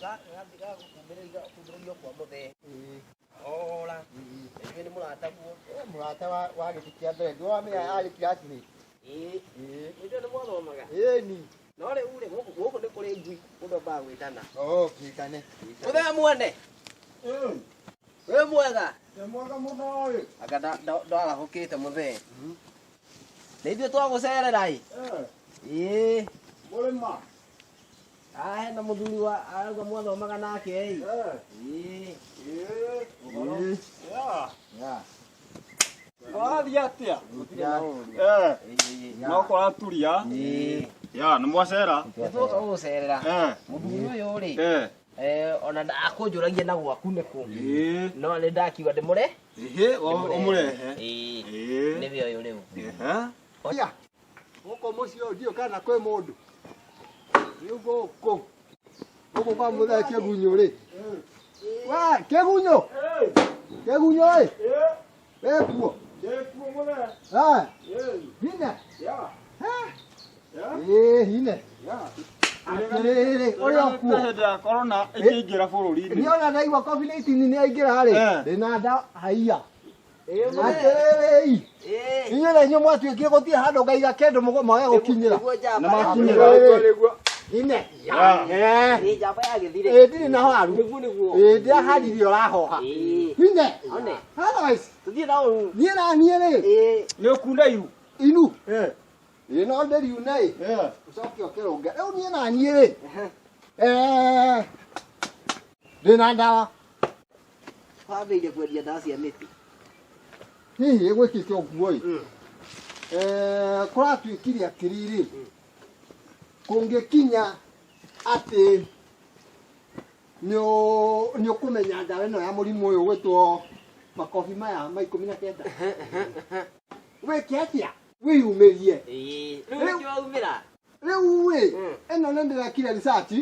Ngatiga kumbĩrĩrio kwa mũthee. Ora. Nĩ nĩ mũrata guo. Mũrata wa gĩtĩ kĩa mbere. Ndio wamenya arĩ classmate. Nĩ mwathomaga. Ni. No rĩu rĩ gũkũ nĩ kũrĩ ngui mũndũ mbaga gwĩtana. Kĩkane. Mũthee muone. Wĩ mwega. Nĩ mwega mũno ĩ. Anga ndarahũkĩte mũthee. Nĩ ithuĩ twagũcerera ĩ. Mũrĩma. Hena mũthuri wa arauga mwathomaga nake ĩ. Wathia atia? No kũraturia. Nĩ mwacera? Nĩtũka gũcerera. Mũthuri ũyũ rĩ. Ona ndakũnjũragia na gwaku nĩkũ. No nĩ ndakiuga ndĩmũre. Ũmũrehe. Nĩwe ũyũ rĩu. Oya. Gũkũ mũciĩ ũyũ ndiũ kana kwĩ mũndũ. Rĩu gũkũ. Gũkũ kwa mũthee Kĩgunyũ rĩ. Wa Kĩgunyũ. Kĩgunyũ ĩ. Wĩkuo. Ndĩkuo mũthee. Hine. Hine. Atĩrĩrĩ, ũrĩa kuo. Hĩndĩ ya corona ĩkĩingĩra bũrũri-inĩ. Niona ndaigua COVID-19 nĩ aingĩra rĩ. Ndĩna nda haiya. Atĩrĩrĩ. Inyuĩ na inyuĩ mwatuĩkire gũtirĩ handũ ngaiga kĩndũ mage gũkinyĩra. Na makinyĩra. Hine. Nĩ njamba ya gĩthirĩ. Ndirĩ na haru. Ndĩraharire ũrahoha. Hine. Otherwise. Tuthiĩ na ũru. Niĩ na niĩ rĩ. Nĩ ũkunda iru. Inu. No ndĩriuna ĩ. Ũcoke ũkĩrũnge. Rĩu niĩ na niĩ rĩ. Ndĩna ndawa. Wambĩrĩirie kwendia ndawa cia mĩtĩ. Hihi ĩgwĩkĩte ũguo ĩ. Kũratuĩkire atĩrĩrĩ. Kũngĩkinya atĩ nĩ ũkũmenya ndawa ĩno ya mũrimũ ũyũ gwĩtwo makobi maya ma 19. Wĩke atĩa? Wĩyumĩrie. Rĩu nĩkĩo waumĩra. Rĩu ĩ, ĩno nĩ ndĩrekire research.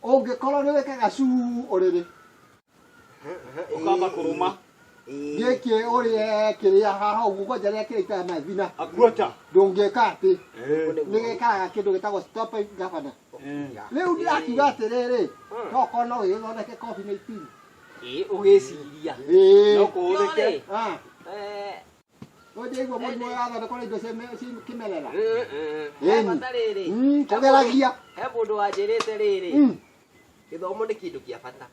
Ũngĩkorwo nĩ wĩkaga cuu ũrĩrĩ. Ũkamba kũrũma. Gĩkĩ ũrĩe kĩrĩa haha ũguo kwanja rĩrĩa kĩrĩikara na thina. Akuota. Ndũngĩka atĩ. Nĩ gĩkaga kĩndũ gĩtagwo stop governor. Rĩu ndĩrakiuga atĩrĩrĩ, tokorwo no wĩthondeke COVID-19. Ũgĩciria. No kũhũthĩke. Ndĩraigua mũrimũ ũrathondekwo nĩ indo kĩmerera. Bata rĩrĩ. Kũgeragia. He mũndũ wanjĩrĩte rĩrĩ. Gĩthomo nĩ kĩndũ kĩa bata.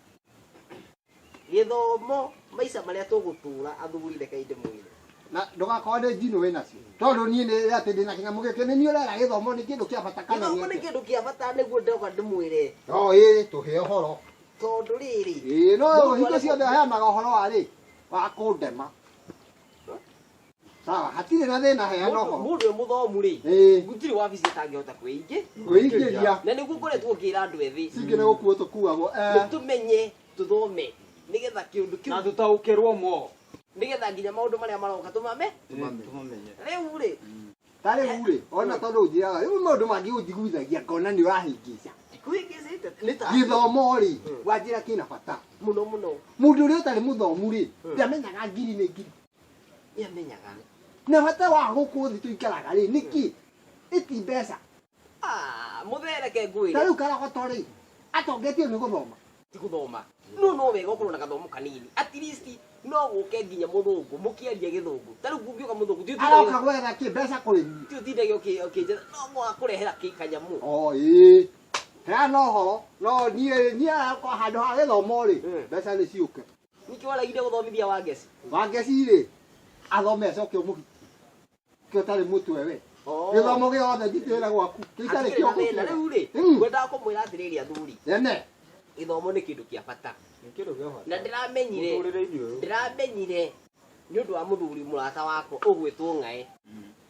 Gĩthomo maica marĩa tũgũtũra athuri reke ndĩmwĩre. Na ndũgakorwo nĩ njino wĩnacio. Tondũ niĩ nĩ atĩ ndĩna kĩnyamũ gĩkĩ nĩ niĩ ũrera gĩthomo nĩ kĩndũ kĩa bata kana gĩthomo nĩ kĩndũ kĩa bata nĩguo ndoka ndĩmwĩre. Tũhe ũhoro. Tondũ rĩrĩ. No hingo ciothe heanaga ũhoro wa kũndema. Sawa, hatirĩ na thĩna heana ũhoro. Mũndũ ũyũ mũthomu rĩ. Gũtirĩ wabici atangĩhota kwĩingĩria. Na nĩguo ngoretwo ngĩra andũ ethĩ. Cingĩ nĩ gũkuo tũkuagwo. Tũmenye tũthome nĩgetha kĩũndũ kĩu. Na tũtaũkĩrwo mo. Nĩgetha nginya maũndũ marĩa maroka tũmamenye. Rĩu rĩ. Ta rĩu rĩ, ona tondũ njĩraga, rĩu maũndũ mangĩ ũnjiguithagia ngona nĩ ũrahĩngĩca. Gĩthomo rĩ, wanjĩra kĩna bata. Mũno mũno. Mũndũ ũrĩa ũtarĩ mũthomu rĩ, ndamenyaga ngiri nĩ ngiri. Nĩamenyaga. Na bata wa gũkũ thĩ tũikaraga rĩ, nĩkĩ? Ĩti mbeca. Mũthereke ngwĩre. Ta rĩu Karagoto rĩ, atongetio nĩ gũthoma. Ti gũthoma. No wega ũkorwo na gathomo kanini. At least no gũke nginya mũthũngũ, mũkĩaria gĩthũngũ. Ta rĩu kũngĩũka mũthũngũ, ti aroka gwetha kĩ mbeca kũrĩ niĩ. Ti ũtindage ũkĩnjĩra no mwakũrehera kanyamũ. Heana ũhoro, no niĩ handũ ha gĩthomo rĩ, mbeca nĩ ciũke. Nĩkĩ waregire gũthomithia Wangeci? Wangeci rĩ, athome acoke mũhiki. Kĩo tarĩ mũtwe we. Gĩthomo gĩothe njitĩrĩra gwaku. Kĩitarĩ kĩo gũkĩra. Rĩu rĩ, ngwendaga kũmwĩra atĩrĩrĩ athuri. Gĩthomo nĩ kĩndũ kĩa bata. Na ndĩramenyire nĩ ũndũ wa mũthuri mũrata wakwa ũgwĩtwo Ng'aĩ.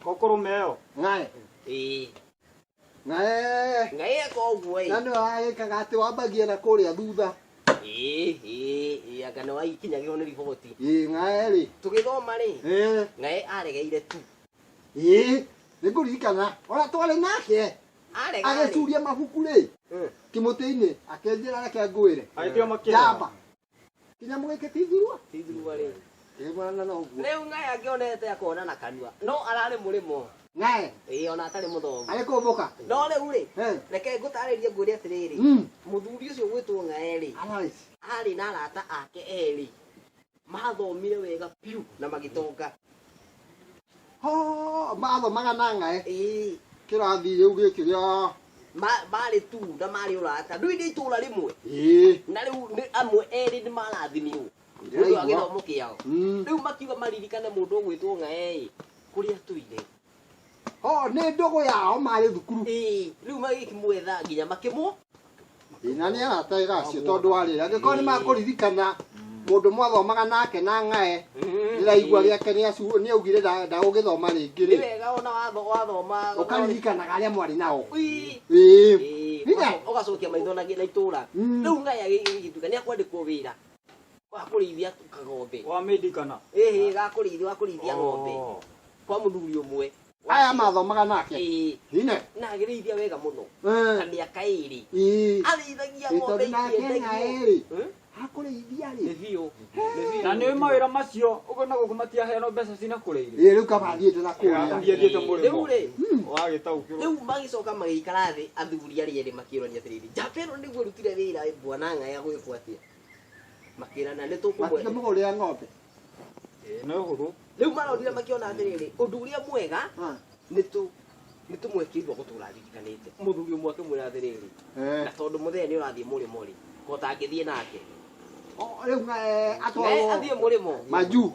Kokoro meo. Ng'aĩ. Ng'aĩ eka ũguo ĩ. Na nĩ wagĩkaga atĩ wambagia na kũrĩa thutha. Anga nĩ waikinyagĩrwo nĩ riboti. Ng'aĩ rĩ. Tũgĩthoma rĩ. Ng'aĩ aregeire tu. Nĩngũririkana. Ona twarĩ nake. Agĩcuria mabuku rĩ. Kĩmũtĩ-inĩ akĩnjĩra reke ngwĩre. Njamba. Kĩnyamũ gĩkĩ ti thurua. Ti thurua rĩ. Kĩmwana na ũguo. Rĩu Ng'aĩ angĩonete akona na kanua. No ararĩ mũrĩmo. Ngae. Ona atari muthomu. Ari kumbuka. No riu ri. Reke ngutaririe nguri atiriri. Muthuri ucio gwitwo Ngae ri. Ari na arata ake eri. Mathomire wega piu na magitonga. Mathomaga na Ngae. Kirathi riu gikiria mari tu na mari urata ndu indi itura rimwe na riu amwe eri ni marathimio ndu agithomo kiao riu makiuga maririkane mundu gwitwo Ngae kuria tuire ni ndogo yao mari thukuru riu magikimwetha nginya makimwo na ni arataira cio tondu ari angiko ni makuririkana mundu mwathomaga nake na Ngae ndiraigua riake ni augire ndagugithoma ringi ri wega ona wathoma ukaririkanaga aria mwari nao ugacokia maitho na itura riu Ngae agigituka ni akwandikwo wira wa kurithia kagombe wa medikana gakurithia ng'ombe kwa muthuri umwe aya mathomaga nake ine na agirithia wega muno ta miaka iri arithagia ng'ombe iri hakurithia ri nithio na ni mawira macio ugo na gukumatia heno mbeca cina kurire riu kabathiete na kuria thiete murimo ri wagitaukiro riu magicoka magikara thi athuri aria ri makirania atiriri japero niguo rutire wira bwana Ngae agwikwo atia makirana ni tukumwe muguria ng'ombe no huru riu marorire makiona atiriri undu uria mwega ni tumwekirwo gutura thirikanite muthuri umwe akimwira atiriri na tondu muthenya ni urathie murimo ri ko tangithie nake riu Ngae atwarwo athie murimo maju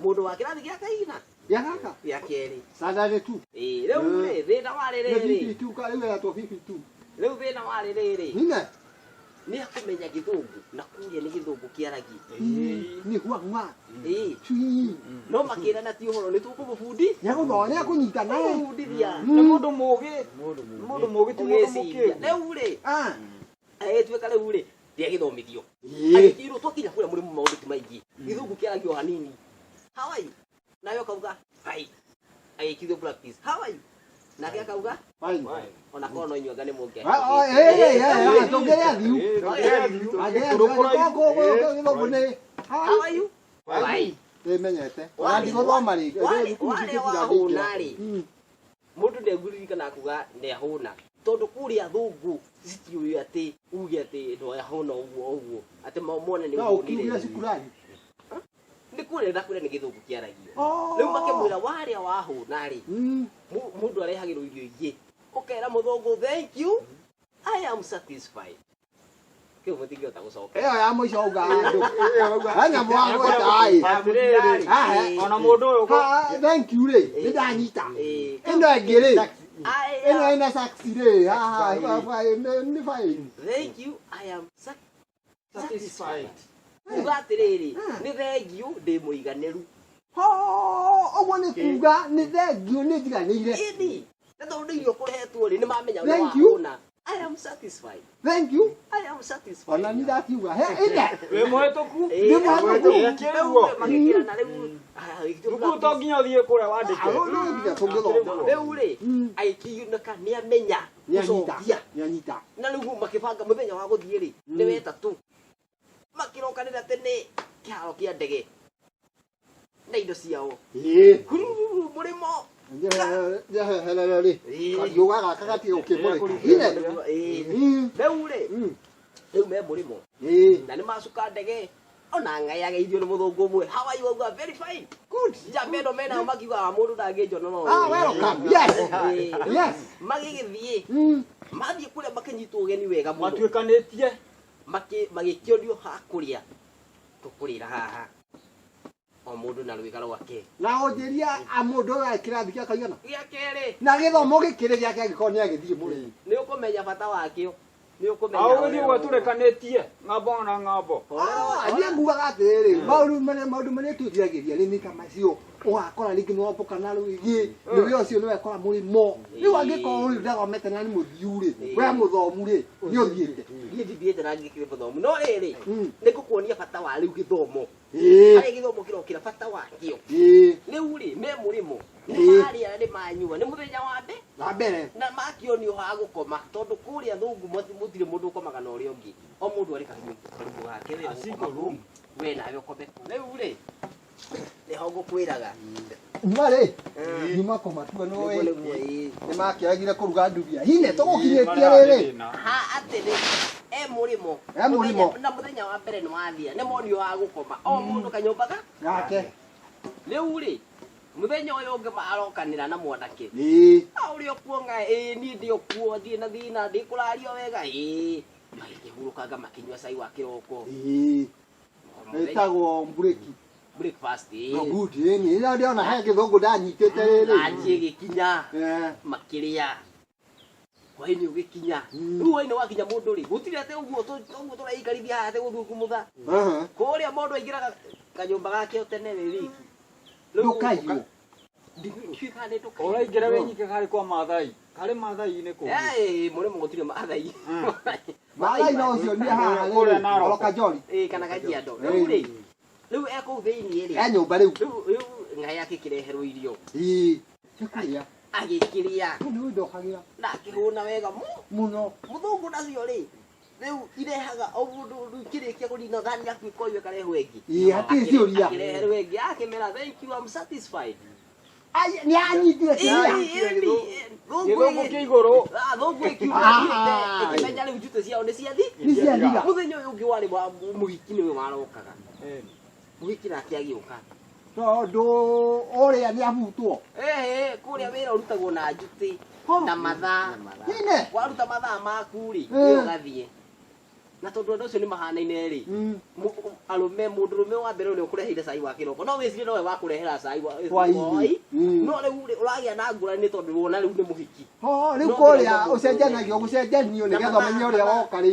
mundu wa kirathi gia kaina gaka ya keri sadare tu riu ri thina wari riri tu ka riu ya to 52 riu thina wari riri nina ni akumenya githungu na kuria ni githungu kiaragi ni huangwa no makira na ti uhoro ni tukumubundi nyaguthone kunyita nae bundithia na mundu mugi ti mundu muki riu ri tuika riu ri ria githomithio agikirwo twakinya kuria muri maundu ti maingi githungu kiaragi o hanini how are you nayo kauga hai agikithio practice how are you nake akauga ona kono inyuanga ni munge tongerea thiu how are you hai menyete wandi guthoma ri mundu ndeguririkana akuga ne huna tondu kuria thungu citiuyu ati uge ati ndo ya hona uguo ati maumone ni ukiugira cikurani ni kuria ni githungu kiaragio riu makimwira waria wahuna ri mundu arehagirwo irio ingi ukera muthungu thank you I am satisfied kiu mutingi ota gucoka iyo ya muico uga andu hanya mwangu dai ona mundu uyu thank you ri ni ndanyita ino ngiri ino ina saxi ri ni fine thank you I am satisfied ugatiriri ni thank you ndi muiganiru oguo ni kuga ni thank you ni jiganire ini na tondu irio kurehetwo ri ni mamenya uri wahuna I am satisfied. Thank you. I am satisfied. Ona ni ndakiuga he inde we muhituku ni mwangu kiruo magikira na riu ruku to nginya thie kuria wandike riu ri aikiyunaka ni amenya nyanyita na riu makibanga muthenya wa guthie ri ni wetatu makirokanira tene kiaro kia ndege na indo ciao murimo yuga gaka gati ukimurika riu me murimo na ni macuka ndege ona Ngae ageithio ni muthungu umwe how are you uga very fine good jamendo mena makiuga mundu ndangĩnjwo no welcome yes magigithie mathie kuria makinyitwo ugeni wega muno matuikanitie magikionio ha kuria tukurira haha o mundu na rwigaro wake na onjeria a mundu wa kirathi kia kaigana gia keri na githomo gikire giake angikoni agithie muri ni ukumenya bata wakio ni ukumenya au ni gwaturekanitie ng'ambo na ng'ambo ani nguga gatiri maundu mane tuthiagiria ni kamacio ugakora ringi no kana ruigi ni we ucio ni wekora murimo ni wangikora uri ndagomete na ni muthiuri we muthomu ri ni uthiite thiete na ngikire muthomu no riri ni kukuonia bata wa riu githomo ari githomo kirokira bata wakio riu ri me murimo ari ari manyua ni muthenya wa mbere na makionio ha gukoma tondu kuria thungu mutire mundu ukomaga na uria ungi o mundu ari karimu gake we asiko room we na we ukome riu ri Nĩho ngũkwĩraga. Nyuma rĩ. Nyuma kũmatua no ĩ. Nĩ makĩagire kũruga ndubia. Hine tũgũkinyĩtie rĩrĩ. Ha atĩrĩ. Mũrĩmo. Na mũthenya wa mbere nĩ wathia. Nĩ monio wa gũkoma. O mũndũ kanyũmba gake. Rĩu rĩ. Mũthenya ũyũ ũngĩ marokanĩra na mwanake. Ũrĩ okuonga niĩ ndĩ okuo ndirĩ na thĩna ndĩkũrario wega magĩkĩhurũkanga makĩnyua cai wa kĩroko. Ĩtagwo breakfast. No good niĩ ndĩrona he gĩthũngũ ndanyitĩte rĩrĩ. Anjĩ gĩkinya makĩrĩa. Hwaĩ-inĩ ũgĩkinya. Rĩu hwaĩ-inĩ wakinya mũndũ rĩ gũtirĩ atĩ ũguo tũraikarithia haha atĩ gũthiĩ kumũtha. Kũrĩa mũndũ aingĩraga kanyũmba gake tene rĩrĩ. Ndũkaiywo. Ũraingĩra wĩ nyike karĩ kwa Maathai. Karĩ Maathai-inĩ kũ? Mũrĩmo gũtirĩ Maathai. Maathai no ũcio nĩ haha rĩrĩ. Oroka Njori. Kana Kajiado. Rĩu rĩ. Rĩu ekũu thĩiniĩ rĩ. Nyũmba rĩu. Rĩu ngai akĩkĩreherwo irio. Gĩkũrĩa. Agĩkĩrĩa. Nĩ ndokagĩra. Na akĩhũna wega mũno. Mũthũngũ nacio rĩ. Rĩu irehaga o mũndũ kĩrĩkia kũnina thani yaku ĩkoywo ĩkarehwo ĩngĩ. Hatirĩ ciũria. Akĩreherwo ĩngĩ akĩmera thank you I'm satisfied. Nĩ anyitire ciũria. Gĩthũngũ kĩa igũrũ. Thũngũ ĩkiuga ĩkĩmenya rĩu njutĩ ciao nĩ ciathira. Mũthenya ũyũ ũngĩ warĩ wa mũhiki nĩwe warokaga. Mũhiki nake agĩũka. Tondũ ũrĩa nĩ abutwo. Kũrĩa wĩra ũrutagwo na njutĩ na mathaa. Waruta mathaa maku rĩ ũgathiĩ. Na tondũ andũ ũcio nĩ mahanaine rĩ. Mũndũrũme wa mbere nĩ ũkũreheire cai wa kĩroko. No wĩcirie nowe wakũrehera cai wa hwaĩ. No rĩu ũragĩa na ngũrani tondũ wona rĩu nĩ mũhiki. Rĩu kũrĩa ũcenjanagio gũcenjanio nĩgetha ũmenye ũrĩa woka rĩ.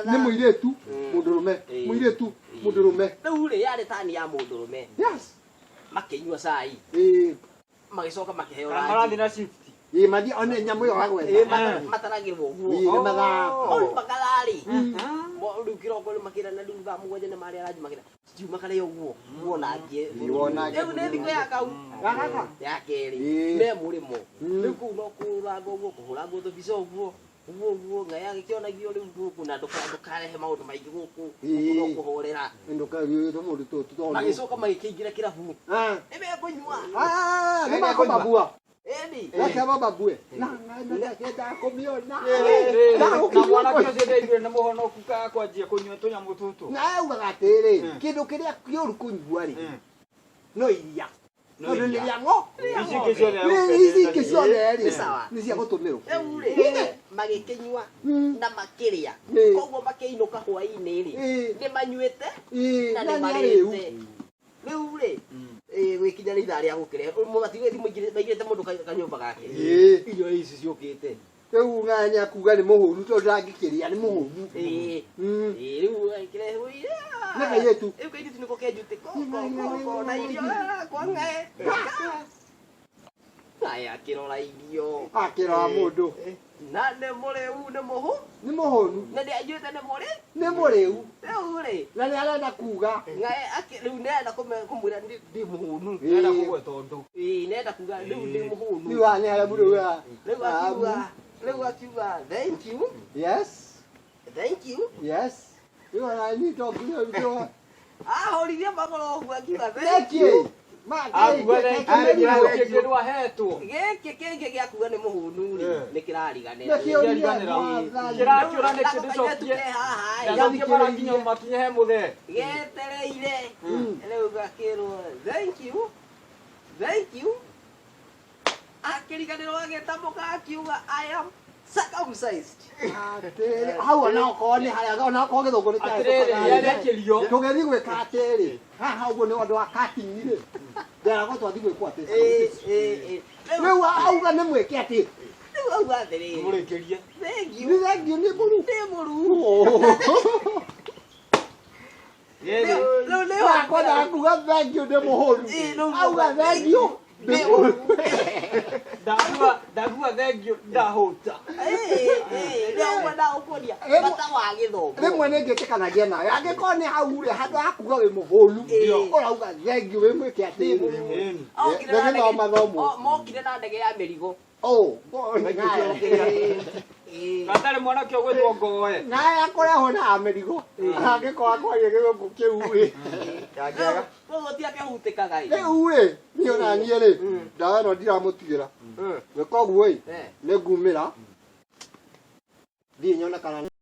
Nĩ mũirĩtu mũndũrũme. Mũirĩtu mũndũrũme. Rĩu rĩ yarĩ tani ya mũndũrũme. Makĩnyua cai. Magĩcoka makĩheo rangi. Marathiĩ na shift. Mathi one nyamũ ĩyo wagwetha. Mataragĩrwo ũguo. Mathaa. Makararĩ. Rĩu kĩroko rĩ makĩrana rĩu thaa mũgwanja nĩ marĩa rangi makĩra. Tiuma karĩa ũguo. Wona angĩ. Rĩu nĩ thikũ ya kau. Ya kerĩ. Me mũrĩmo. Rĩu kũu no kũranga ũguo kũhũra nguo tũbica ũguo. Ũguo ngai agĩkĩonagio rĩu gũkũ na ndũkarehe maũndũ maingĩ gũkũ. No kũhorera. Ndũkagiũĩte mũndũ tũtũ. Magĩcoka magĩkĩingĩra kĩrabu. Nĩmekũnyua. Nĩmakũmabua. Reke bababue. Na mwanake ũcio ndaiguire nĩ mũhonoku kwanjia kũnyua tũnyamũ tũtũ. Na augaga atĩrĩ kĩndũ kĩrĩa kĩũru kũnyua rĩ no iria. Tondũ nĩ rĩa ng'o. Ici ingĩ ciothe rĩ nĩ cia gũtũmĩrwo. Rĩu rĩ magĩkĩnyua na makĩrĩa. Koguo makĩinũka hwaĩ-inĩ rĩ nĩ manyuĩte na nĩ marĩte. Rĩu rĩ gwĩkinya nĩ ithaa rĩa gũkĩrehe matigũgĩthi maigĩrĩte mũndũ kanyũmba gake. Irio ici ciũkĩte. Rĩu ng'anya akuga nĩ mũhũnu tondũ ndangĩkĩrĩa nĩ mũhũnu. Rĩu akĩreherwo irio. Nĩ kairĩtu. Rĩu kairĩtu nĩko kenjutĩ koko na irio kwa ng'ae. Ng'ae akĩrora irio. Akĩrora mũndũ. Na nĩ mũrĩu nĩ mũhũ. Nĩ mũhũnu. Na nĩanjũĩte nĩ mũrĩ. Nĩ mũrĩu. Rĩu rĩ. Na nĩ arenda kuga. Ng'ae rĩu nĩarenda kũmwĩra ndĩ mũhũnu. Nĩarenda kũgweta ũndũ. Nĩarenda kuga rĩu ndĩ mũhũnu. Rĩu nĩ arĩa mũrĩu. Rĩu akiuga thank you. Yes. Thank you. Yes. Rĩu aranyita ũguo. Ahorithia magũrũ ũguo akiuga thank you. Kĩndũ ahetwo. Gĩkĩ kĩngĩ gĩakuga nĩ mũhũnu rĩ nĩ kĩrariganĩra. Kĩrakĩũra nĩ kĩndũ cokie. Gĩcokie marakinya makinye he mũthee. Gĩetereire. Rĩu gakĩrwo thank you. Thank you. Akĩriganĩrwo agĩtambũka akiuga I am circumcised. Hau ona okorwo nĩ harĩa ona okorwo gĩthũngũ nĩ kĩarĩkĩrio. Tũgĩthiĩ gwĩka atĩrĩ. Haha ũguo nĩ ũndũ wa cutting rĩ. Nderagwo twathiĩ gwĩkwo atĩ. Rĩu auga nĩ mwĩke atĩ. Rĩu auga atĩrĩ. Mũrĩkĩrie. Thank you. Thank you nĩ mũru. Nĩ mũru. Rĩu nĩ wakona kuga thank you nĩ mũhũnu. Auga thank you. Ndaguga thengio ndahũta. Rĩu ndaũkũria bata wa gĩthomo. Rĩmwe nĩ ngĩtĩkanagia nawe angĩkorwo nĩ hau rĩ handũ ha kuga wĩ mũhũnu ũrauga thengiũ wĩ mwĩke atĩrĩ. Mokire na ndege ya mĩrigo. Gatari mwana kyo gwetwo ngoe. naye akore hona amerigo angĩkorwo akwaria gĩgũkũ kĩu rĩ ndangĩaga Koguo ti akĩhutĩkaga ĩ. rĩu rĩ niĩ ona niĩ rĩ ndawa ĩno ndiramũtigĩra nĩ koguo ĩ nĩ ngumĩra thiĩ nyone kana